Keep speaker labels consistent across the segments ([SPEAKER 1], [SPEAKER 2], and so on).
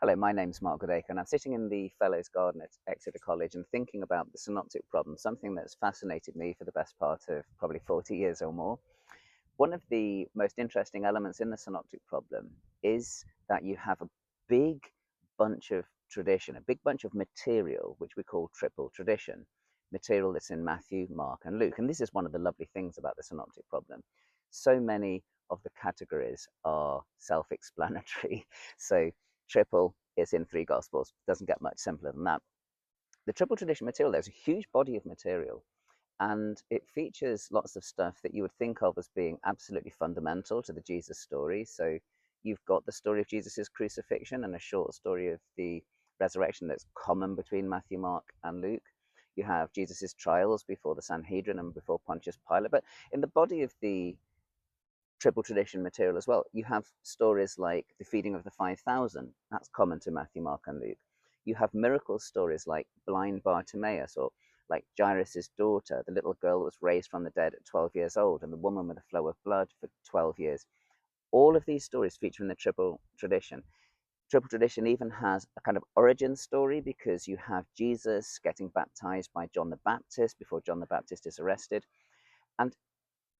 [SPEAKER 1] Hello, my name's Mark Goodacre, and I'm sitting in the Fellows Garden at Exeter College and thinking about the synoptic problem, something that's fascinated me for the best part of probably 40 years or more. One of the most interesting elements in the synoptic problem is that you have a big bunch of tradition, a big bunch of material, which we call triple tradition, material that's in Matthew, Mark, and Luke. And this is one of the lovely things about the synoptic problem. So many of the categories are self explanatory. So, triple is in three Gospels, doesn't get much simpler than that. The triple tradition material, there's a huge body of material, and it features lots of stuff that you would think of as being absolutely fundamental to the Jesus story. So you've got the story of Jesus's crucifixion and a short story of the resurrection that's common between Matthew, Mark, and Luke. You have Jesus's trials before the Sanhedrin and before Pontius Pilate. But in the body of the triple tradition material as well, you have stories like the feeding of the 5,000. That's common to Matthew, Mark, and Luke. You have miracle stories like blind Bartimaeus, or like Jairus' daughter, the little girl that was raised from the dead at 12 years old, and the woman with a flow of blood for 12 years. All of these stories feature in the triple tradition. Triple tradition even has a kind of origin story because you have Jesus getting baptized by John the Baptist before John the Baptist is arrested. And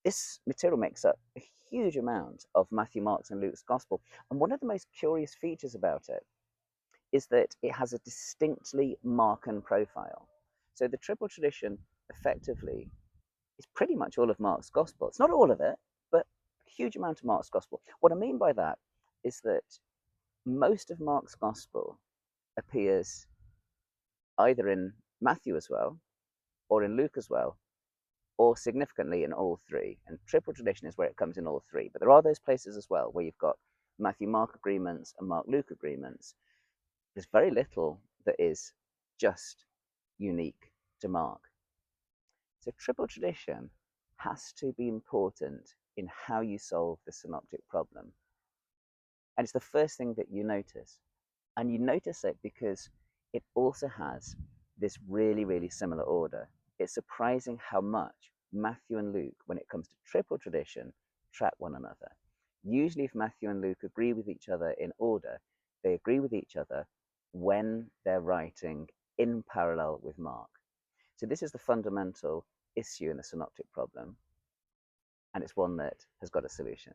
[SPEAKER 1] this material makes up a huge amount of Matthew, Mark's, and Luke's gospel. And one of the most curious features about it is that it has a distinctly Markan profile. So the triple tradition effectively is pretty much all of Mark's gospel. It's not all of it, but a huge amount of Mark's gospel. What I mean by that is that most of Mark's gospel appears either in Matthew as well, or in Luke as well, or significantly in all three. And triple tradition is where it comes in all three. But there are those places as well where you've got Matthew Mark agreements and Mark Luke agreements. There's very little that is just unique to Mark. So triple tradition has to be important in how you solve the synoptic problem. And it's the first thing that you notice. And you notice it because it also has this really, really similar order. It's surprising how much Matthew and Luke, when it comes to triple tradition, track one another. Usually, if Matthew and Luke agree with each other in order, they agree with each other when they're writing in parallel with Mark. So, this is the fundamental issue in the synoptic problem, and it's one that has got a solution.